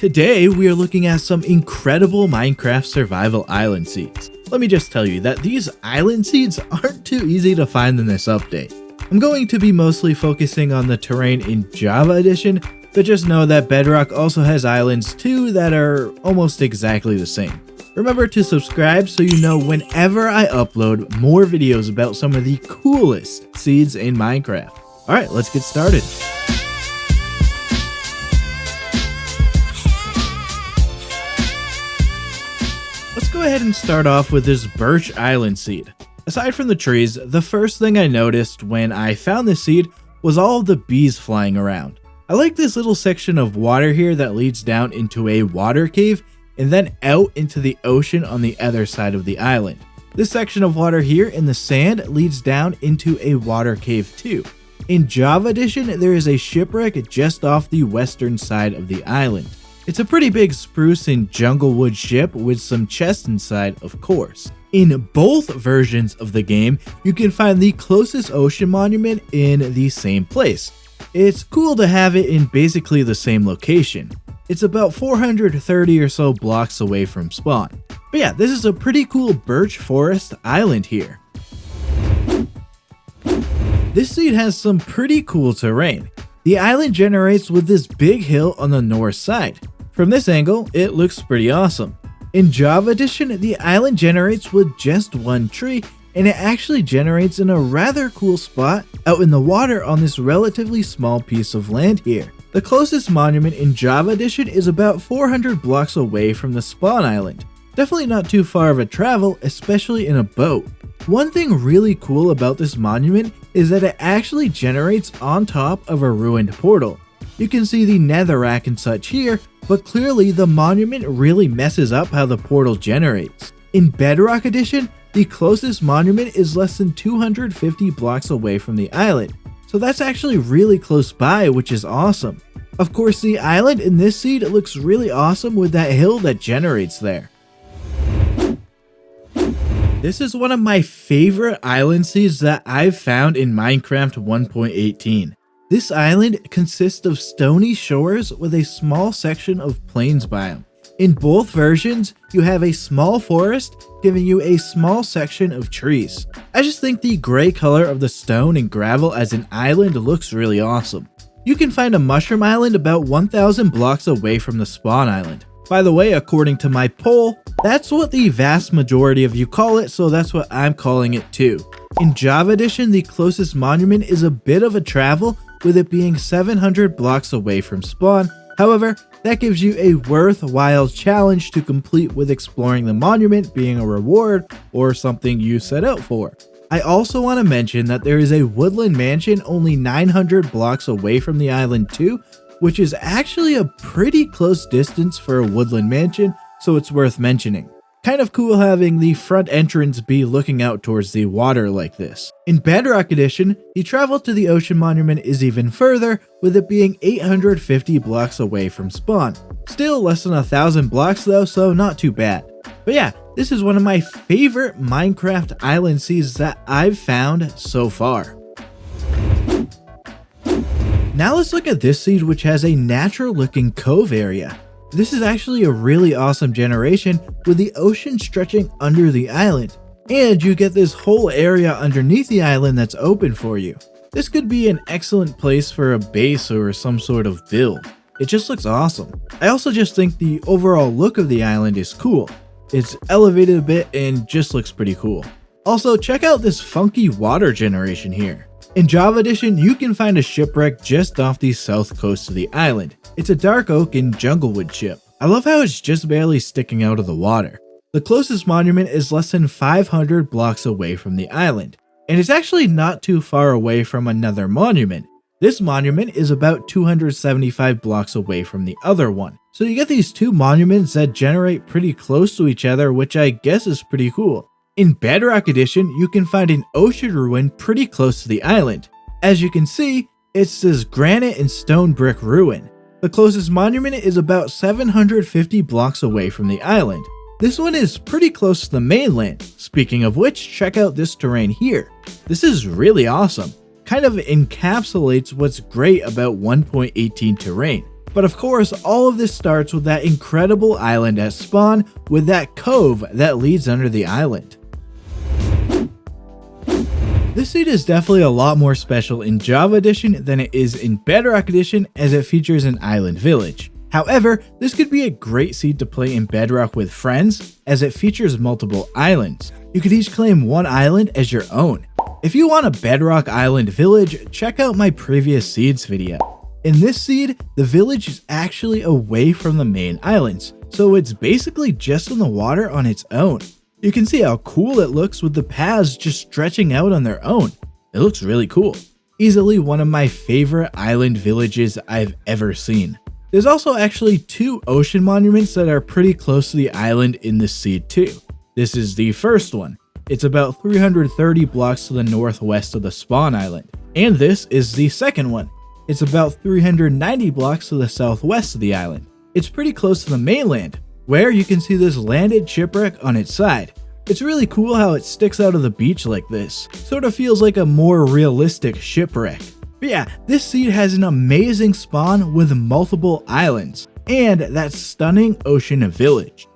Today, we are looking at some incredible Minecraft survival island seeds. Let me just tell you that these island seeds aren't too easy to find in this update. I'm going to be mostly focusing on the terrain in Java Edition, but just know that Bedrock also has islands too that are almost exactly the same. Remember to subscribe so you know whenever I upload more videos about some of the coolest seeds in Minecraft. Alright, let's get started. Let's go ahead and start off with this birch island seed. Aside from the trees, the first thing I noticed when I found this seed was all of the bees flying around. I like this little section of water here that leads down into a water cave and then out into the ocean on the other side of the island. This section of water here in the sand leads down into a water cave too. In Java Edition, there is a shipwreck just off the western side of the island. It's a pretty big spruce and jungle wood ship with some chests inside, of course. In both versions of the game, you can find the closest ocean monument in the same place. It's cool to have it in basically the same location. It's about 430 or so blocks away from spawn. But yeah, this is a pretty cool birch forest island here. This seed has some pretty cool terrain. The island generates with this big hill on the north side. From this angle, it looks pretty awesome. In Java Edition, the island generates with just one tree, and it actually generates in a rather cool spot out in the water on this relatively small piece of land here. The closest monument in Java Edition is about 400 blocks away from the spawn island. Definitely not too far of a travel, especially in a boat. One thing really cool about this monument is that it actually generates on top of a ruined portal. You can see the netherrack and such here, but clearly the monument really messes up how the portal generates. In Bedrock Edition, the closest monument is less than 250 blocks away from the island, so that's actually really close by, which is awesome. Of course, the island in this seed looks really awesome with that hill that generates there. This is one of my favorite island seeds that I've found in Minecraft 1.18. This island consists of stony shores with a small section of plains biome. In both versions, you have a small forest giving you a small section of trees. I just think the gray color of the stone and gravel as an island looks really awesome. You can find a mushroom island about 1,000 blocks away from the spawn island. By the way, according to my poll, that's what the vast majority of you call it, so that's what I'm calling it too. In Java Edition, the closest monument is a bit of a travel, with it being 700 blocks away from spawn. However, that gives you a worthwhile challenge to complete, with exploring the monument being a reward or something you set out for. I also want to mention that there is a woodland mansion only 900 blocks away from the island too, which is actually a pretty close distance for a woodland mansion, so it's worth mentioning. Kind of cool having the front entrance be looking out towards the water like this. In Bedrock Edition, the travel to the ocean monument is even further, with it being 850 blocks away from spawn. Still less than 1,000 blocks though, so not too bad. But yeah, this is one of my favorite Minecraft island seeds that I've found so far. Now let's look at this seed, which has a natural looking cove area. This is actually a really awesome generation with the ocean stretching under the island, and you get this whole area underneath the island that's open for you. This could be an excellent place for a base or some sort of build. It just looks awesome. I also just think the overall look of the island is cool. It's elevated a bit and just looks pretty cool. Also, check out this funky water generation here. In Java Edition, you can find a shipwreck just off the south coast of the island. It's a dark oak and jungle wood ship. I love how it's just barely sticking out of the water. The closest monument is less than 500 blocks away from the island, and it's actually not too far away from another monument. This monument is about 275 blocks away from the other one. So you get these two monuments that generate pretty close to each other, which I guess is pretty cool. In Bedrock Edition, you can find an ocean ruin pretty close to the island. As you can see, it's this granite and stone brick ruin. The closest monument is about 750 blocks away from the island. This one is pretty close to the mainland. Speaking of which, check out this terrain here. This is really awesome. Kind of encapsulates what's great about 1.18 terrain. But of course, all of this starts with that incredible island at spawn with that cove that leads under the island. This seed is definitely a lot more special in Java Edition than it is in Bedrock Edition, as it features an island village. However, this could be a great seed to play in Bedrock with friends, as it features multiple islands. You could each claim one island as your own. If you want a Bedrock island village, check out my previous seeds video. In this seed, the village is actually away from the main islands, so it's basically just in the water on its own. You can see how cool it looks with the paths just stretching out on their own. It looks really cool. Easily one of my favorite island villages I've ever seen. There's also actually 2 ocean monuments that are pretty close to the island in this seed too. This is the first one. It's about 330 blocks to the northwest of the spawn island. And this is the second one. It's about 390 blocks to the southwest of the island. It's pretty close to the mainland, where you can see this landed shipwreck on its side. It's really cool how it sticks out of the beach like this. Sort of feels like a more realistic shipwreck. But yeah, this seed has an amazing spawn with multiple islands, and that stunning ocean village.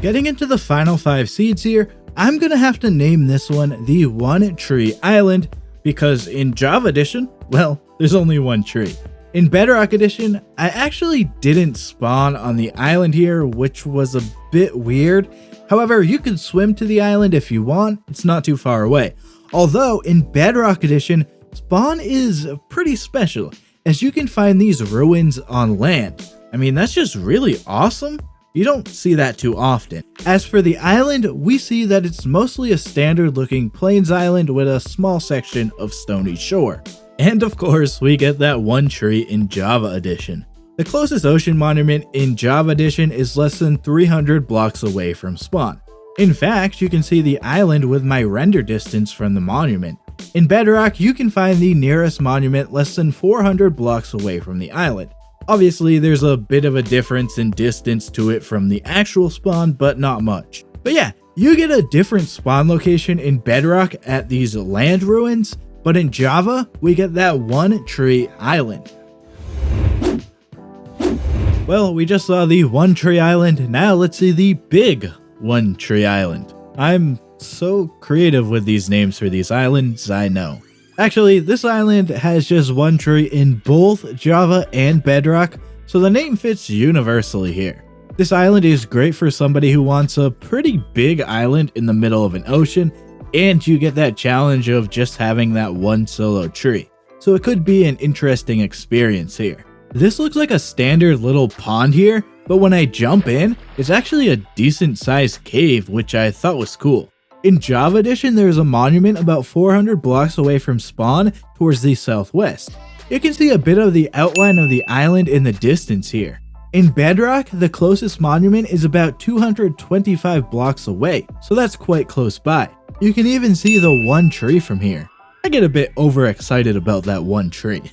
Getting into the final 5 seeds here, I'm gonna have to name this one the One Tree Island, because in Java Edition, well, there's only one tree. In Bedrock Edition, I actually didn't spawn on the island here, which was a bit weird. However, you can swim to the island if you want, it's not too far away. Although, in Bedrock Edition, spawn is pretty special, as you can find these ruins on land. I mean, that's just really awesome. You don't see that too often. As for the island, we see that it's mostly a standard looking plains island with a small section of stony shore. And of course, we get that one tree in Java Edition. The closest ocean monument in Java Edition is less than 300 blocks away from spawn. In fact, you can see the island with my render distance from the monument. In Bedrock, you can find the nearest monument less than 400 blocks away from the island. Obviously, there's a bit of a difference in distance to it from the actual spawn, but not much. But yeah, you get a different spawn location in Bedrock at these land ruins, but in Java, we get that One Tree Island. Well, we just saw the One Tree Island, now let's see the big One Tree Island. I'm so creative with these names for these islands, I know. Actually, this island has just one tree in both Java and Bedrock, so the name fits universally here. This island is great for somebody who wants a pretty big island in the middle of an ocean, and you get that challenge of just having that one solo tree. So it could be an interesting experience here. This looks like a standard little pond here, but when I jump in, it's actually a decent sized cave, which I thought was cool. In Java Edition, there's a monument about 400 blocks away from spawn towards the southwest. You can see a bit of the outline of the island in the distance here. In Bedrock, the closest monument is about 225 blocks away, so that's quite close by. You can even see the one tree from here. I get a bit overexcited about that one tree.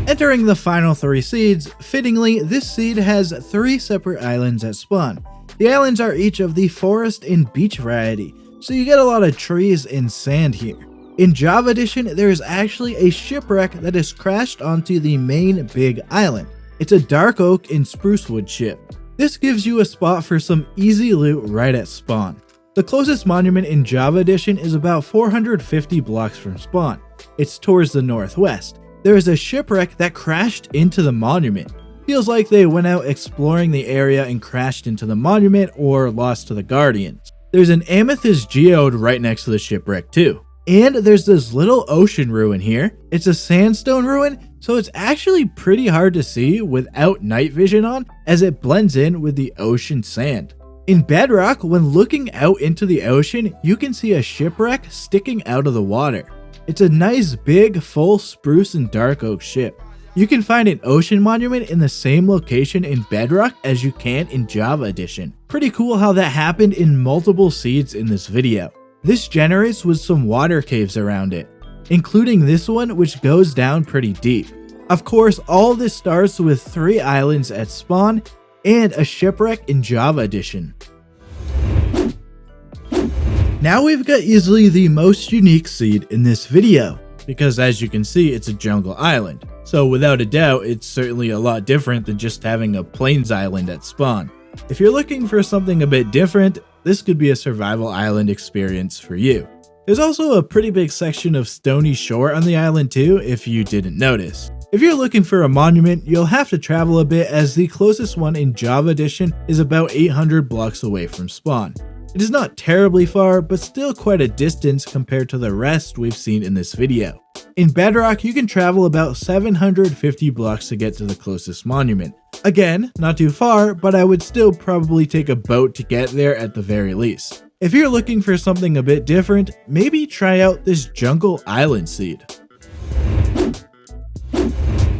Entering the final 3 seeds, fittingly, this seed has 3 separate islands at spawn. The islands are each of the forest and beach variety, so you get a lot of trees and sand here. In Java Edition, there is actually a shipwreck that is crashed onto the main big island. It's a dark oak and spruce wood ship. This gives you a spot for some easy loot right at spawn. The closest monument in Java Edition is about 450 blocks from spawn. It's towards the northwest. There is a shipwreck that crashed into the monument. Feels like they went out exploring the area and crashed into the monument or lost to the Guardians. There's an amethyst geode right next to the shipwreck too. And there's this little ocean ruin here. It's a sandstone ruin, so it's actually pretty hard to see without night vision on, as it blends in with the ocean sand. In Bedrock, when looking out into the ocean, you can see a shipwreck sticking out of the water. It's a nice big full spruce and dark oak ship. You can find an ocean monument in the same location in Bedrock as you can in Java Edition. Pretty cool how that happened in multiple seeds in this video. This generates with some water caves around it, including this one which goes down pretty deep. Of course, all this starts with 3 islands at spawn and a shipwreck in Java Edition. Now we've got easily the most unique seed in this video. because as you can see, it's a jungle island. So without a doubt, it's certainly a lot different than just having a plains island at spawn. If you're looking for something a bit different, this could be a survival island experience for you. There's also a pretty big section of stony shore on the island too, if you didn't notice. If you're looking for a monument, you'll have to travel a bit, as the closest one in Java Edition is about 800 blocks away from spawn. It is not terribly far, but still quite a distance compared to the rest we've seen in this video. In Bedrock, you can travel about 750 blocks to get to the closest monument. Again, not too far, but I would still probably take a boat to get there at the very least. If you're looking for something a bit different, maybe try out this jungle island seed.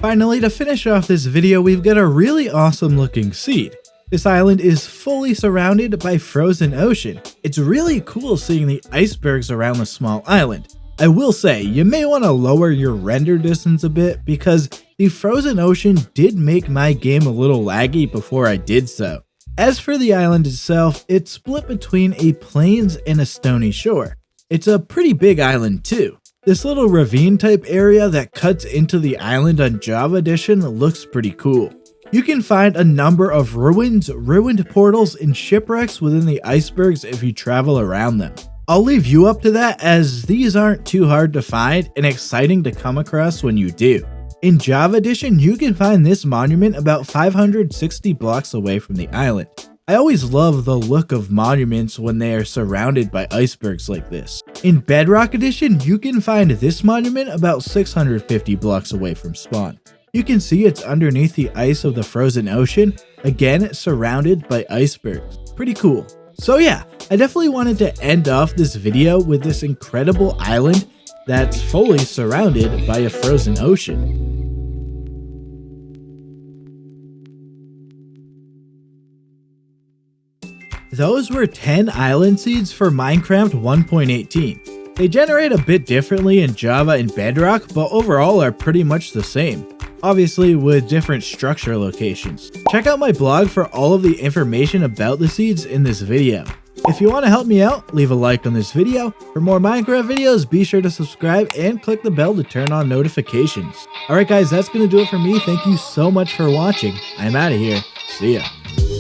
Finally, to finish off this video, we've got a really awesome looking seed. This island is fully surrounded by frozen ocean. It's really cool seeing the icebergs around the small island. I will say, you may want to lower your render distance a bit, because the frozen ocean did make my game a little laggy before I did so. As for the island itself, it's split between a plains and a stony shore. It's a pretty big island too. This little ravine type area that cuts into the island on Java Edition looks pretty cool. You can find a number of ruins, ruined portals, and shipwrecks within the icebergs if you travel around them. I'll leave you up to that, as these aren't too hard to find and exciting to come across when you do. In Java Edition, you can find this monument about 560 blocks away from the island. I always love the look of monuments when they are surrounded by icebergs like this. In Bedrock Edition, you can find this monument about 650 blocks away from spawn. You can see it's underneath the ice of the frozen ocean, again surrounded by icebergs. Pretty cool. So yeah, I definitely wanted to end off this video with this incredible island that's fully surrounded by a frozen ocean. Those were 10 island seeds for Minecraft 1.18. They generate a bit differently in Java and Bedrock, but overall are pretty much the same. Obviously with different structure locations. Check out my blog for all of the information about the seeds in this video. If you want to help me out, leave a like on this video. For more Minecraft videos, be sure to subscribe and click the bell to turn on notifications. Alright guys, that's going to do it for me. Thank you so much for watching. I'm out of here. See ya.